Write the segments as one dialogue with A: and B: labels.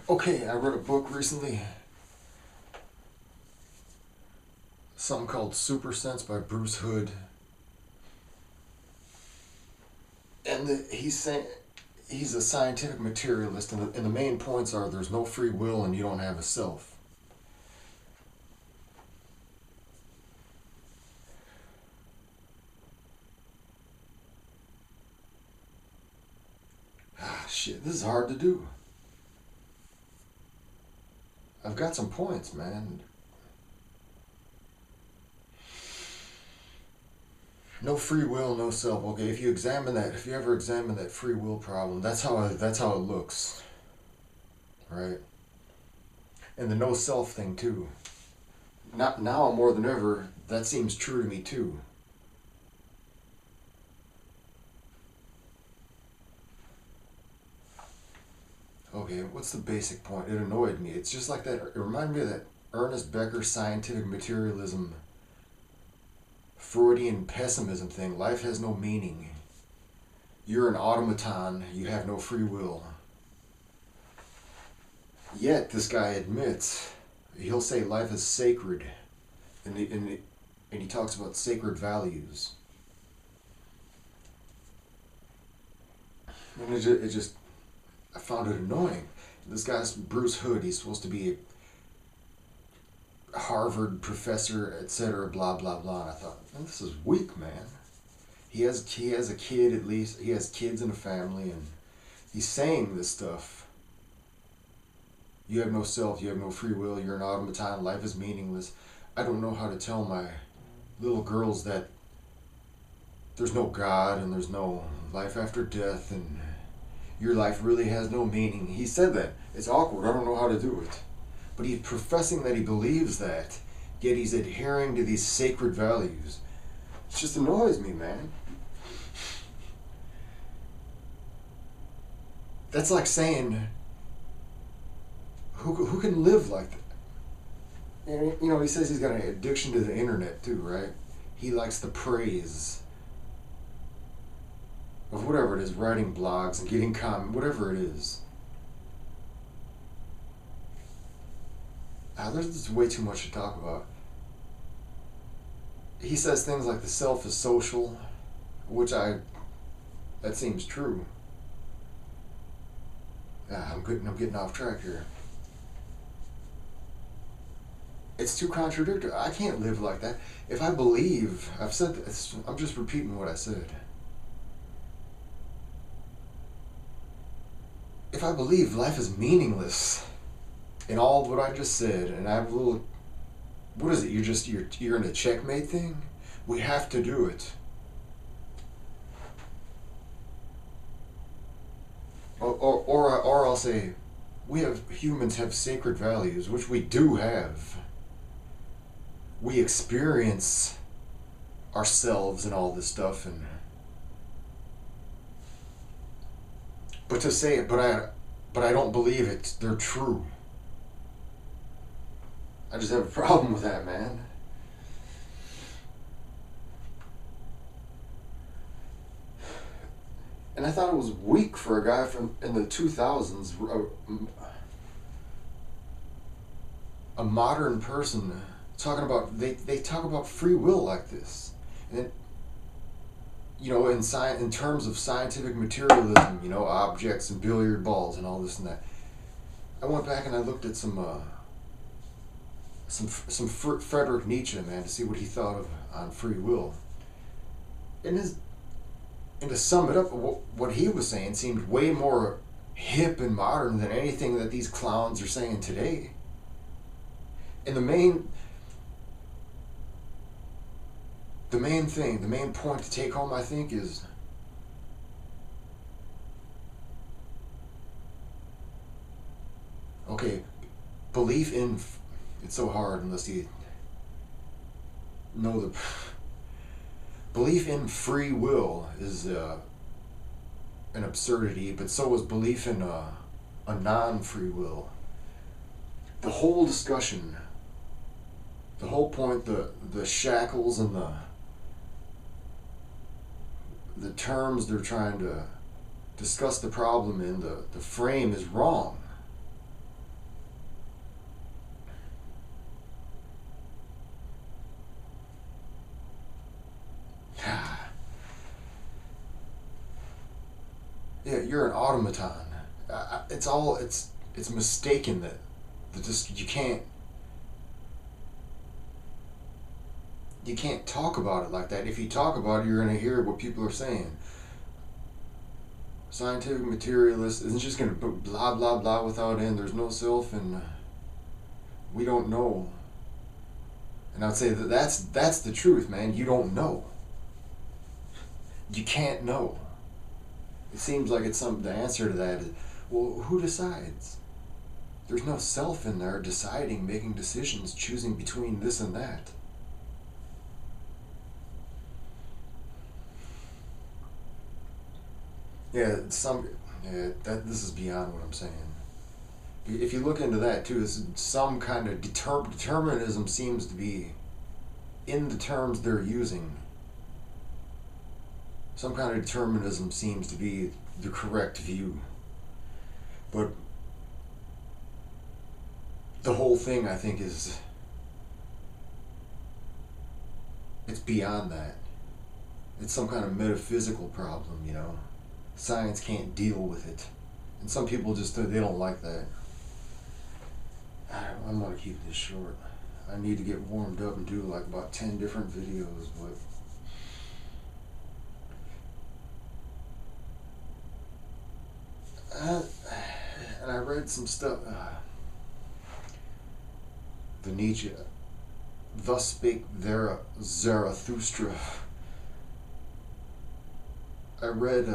A: Okay, I read a book recently, something called Super Sense by Bruce Hood, and he's saying he's a scientific materialist, and the main points are there's no free will and you don't have a self. Ah, shit, this is hard to do. I've got some points, man. No free will, no self. Okay, if you ever examine that free will problem, that's how it looks, right? And the no self thing too. Not now more than ever. That seems true to me too. Okay, what's the basic point? It annoyed me. It's just like that. It reminded me of that Ernest Becker scientific materialism, Freudian pessimism thing. Life has no meaning. You're an automaton. You have no free will. Yet this guy admits, he'll say life is sacred, and he talks about sacred values. And it just I found it annoying. This guy's Bruce Hood. He's supposed to be a Harvard professor, etc. Blah blah blah. And I thought, man, this is weak, man. He has a kid at least. He has kids and a family, and he's saying this stuff. You have no self. You have no free will. You're an automaton. Life is meaningless. I don't know how to tell my little girls that there's no God and there's no life after death and your life really has no meaning. He said that. It's awkward. I don't know how to do it. But he's professing that he believes that, yet he's adhering to these sacred values. It just annoys me, man. That's like saying, who can live like that? And, you know, he says he's got an addiction to the internet too, right? He likes the praise of whatever it is, writing blogs and getting comments, whatever it is. There's just way too much to talk about. He says things like the self is social, that seems true. I'm getting off track here. It's too contradictory. I can't live like that. If I believe, I've said this, I'm just repeating what I said. If I believe life is meaningless in all of what I just said, and I have a little, what is it? You're in a checkmate thing. We have to do it. Or I'll say, humans have sacred values, which we do have. We experience ourselves and all this stuff, and but to say it, but I don't believe it. They're true. I just have a problem with that, man. And I thought it was weak for a guy from in the 2000s, a modern person talking about they talk about free will like this, and you know, in terms of scientific materialism, you know, objects and billiard balls and all this and that. I went back and I looked at some Friedrich Nietzsche, man, to see what he thought of on free will. And to sum it up, what he was saying seemed way more hip and modern than anything that these clowns are saying today. And the main point to take home, I think, is okay, belief in, it's so hard unless you know the, belief in free will is an absurdity, but so is belief in a non-free will. The whole discussion, the whole point, the shackles and the terms they're trying to discuss the problem in, the frame is wrong. Yeah, you're an automaton. It's mistaken that just you can't talk about it like that. If you talk about it, you're gonna hear what people are saying. Scientific materialist isn't just gonna put blah blah blah without end. There's no self, and we don't know. And I'd say that's the truth, man. You don't know. You can't know. It seems like the answer to that is, well, who decides? There's no self in there deciding, making decisions, choosing between this and that. Yeah, this is beyond what I'm saying. If you look into that too, it's some kind of determinism seems to be in the terms they're using. Some kind of determinism seems to be the correct view. But the whole thing, I think, it's beyond that. It's some kind of metaphysical problem, you know. Science can't deal with it. And some people just, they don't like that. I'm gonna keep this short. I need to get warmed up and do like about 10 different videos, but and I read some stuff. The Nietzsche, thus spake Zarathustra. I read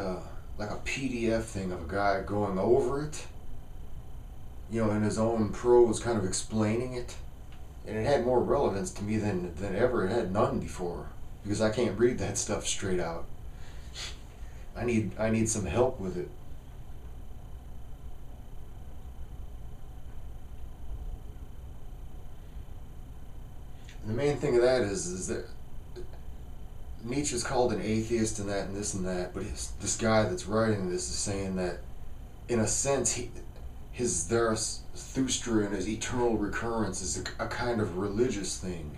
A: like a PDF thing of a guy going over it, you know, in his own prose, kind of explaining it, and it had more relevance to me than ever. It had none before, because I can't read that stuff straight out. I need some help with it. And the main thing of that is that Nietzsche's called an atheist and that and this and that, but this guy that's writing this is saying that, in a sense, his Zarathustra and his eternal recurrence is a kind of religious thing.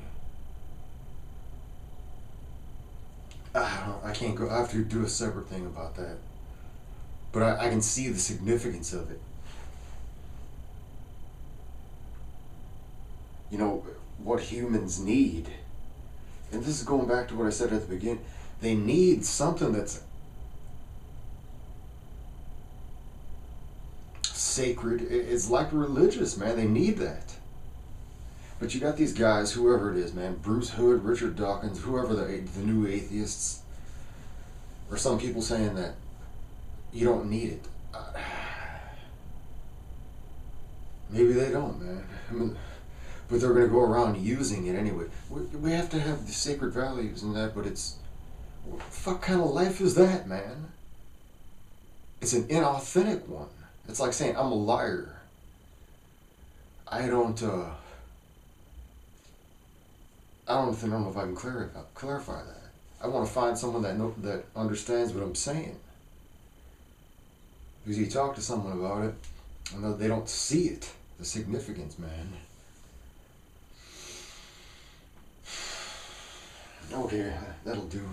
A: I can't go. I have to do a separate thing about that. But I can see the significance of it. You know, what humans need. And this is going back to what I said at the beginning. They need something that's sacred. It's like religious, man. They need that. But you got these guys, whoever it is, man, Bruce Hood, Richard Dawkins, whoever the new atheists, or some people saying that you don't need it. Maybe they don't, man. I mean, but they're going to go around using it anyway. We have to have the sacred values and that, but what the fuck kind of life is that, man? It's an inauthentic one. It's like saying, I'm a liar. I don't know if I can clarify that. I want to find someone that understands what I'm saying. Because you talk to someone about it, and they don't see it, the significance, man. Okay, that'll do.